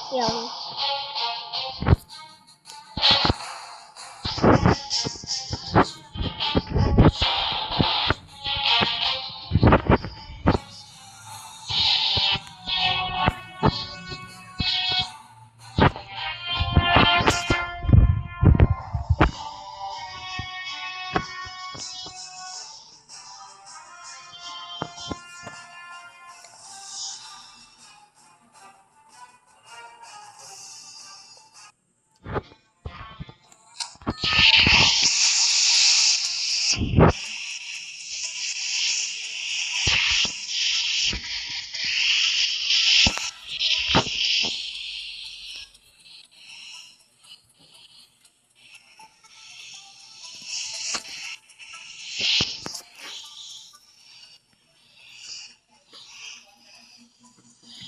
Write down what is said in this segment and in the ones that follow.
Yung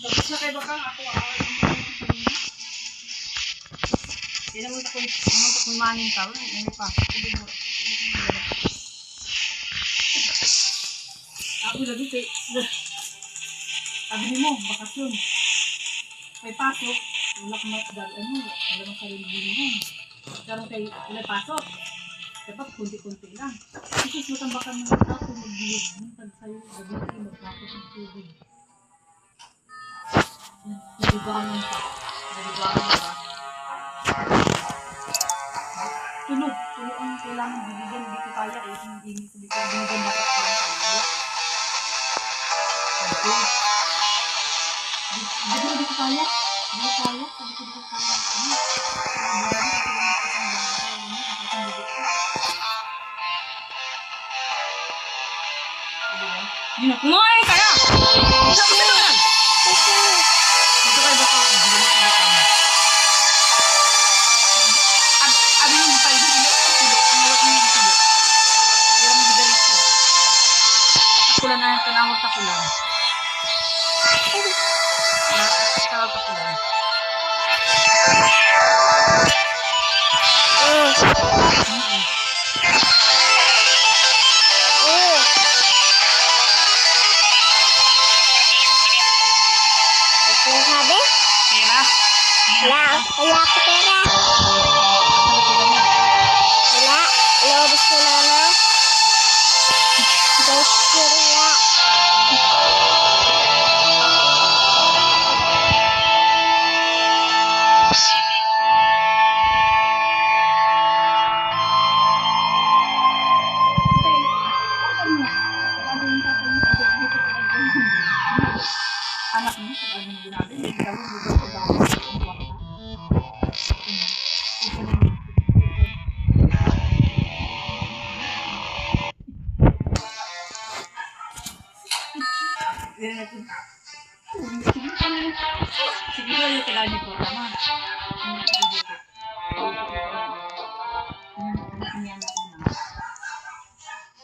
Tapos na kayo bakang ako hindi naman kung maning tao, may pasok. Ako lagi kay sabi mo, bakasyon. May pasok, wala kang wala kang sarili mo. Karoon kayo, wala pasok. Dapat kunti-kunti lang. Kasi matambakan mo na ako, mag-bilog mo, pag sa'yo, gabi magpapos ng tubig. Nalibangan pa. Nalibangan pa. Tulog ang kailangan bibigyan. Hindi ko kaya eh. Hindi ko binigyan dapat ko lang kaya. Okay. Hindi ko kaya. Hindi ko kaya. Sabi ko dito kaya. Yun ako. Ngayon kaya! Sabi ko lang! Ito kayo baka ako. Hindi mo kaya. Abi yung pa yung silo. Umawat yung silo. Yung gidaris ko. Takulan na yung tanawag takulan. Tanawag takulan. sabi? Pera? Wala ako pera. Wala. Ilobos ko na na. Best wala.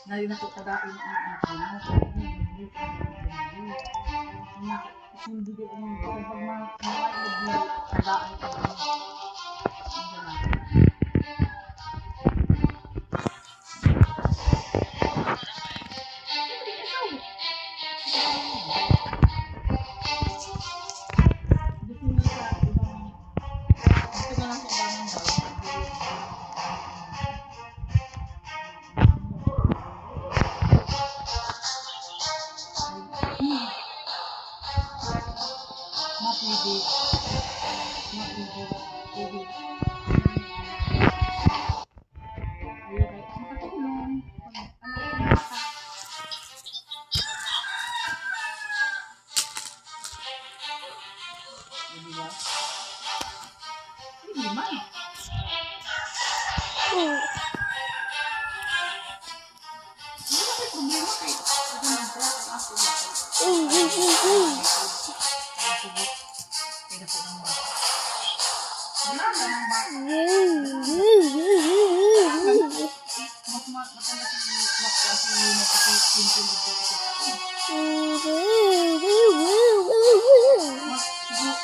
Nari na ko tagain ang anak ko. Sundo din ang pag mga tagaan ko.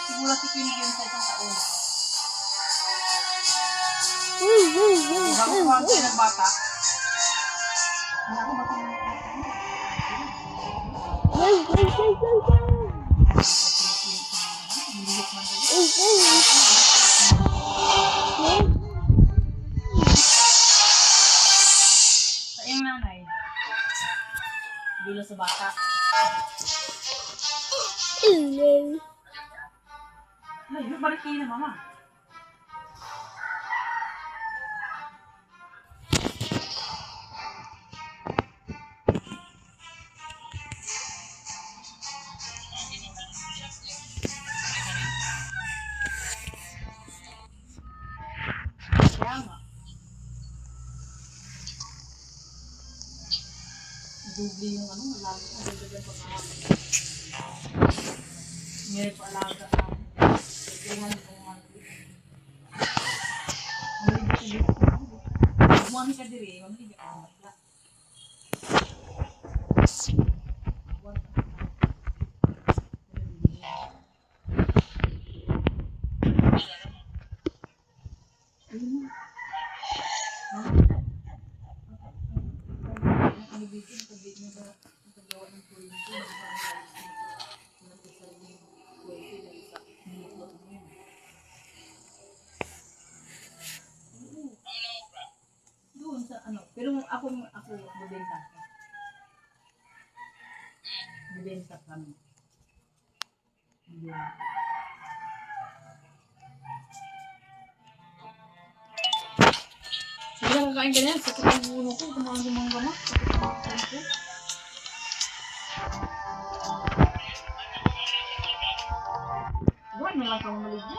Siguro si Kim yun sa isang taon. Bago kumain tayo ng bata. Anak ko bata ng sa iyong nanay. Bilo sa bata. Ay, balik kayo na mama. Dubli yung ano, malalim na dagdagan pag-ahaman. Ngayon pa-alaga ang pagkahan ko mga malibig ko. Mami ka diri, malibig ka ang matla. Doon sa ano, pero ako bibenta. Bibenta kami. Sige, kakain ka na. Sakit ang ulo ko. Kumain yung mga gamot. Sakit ang ulo ko. Buwan na lang kang maligyan.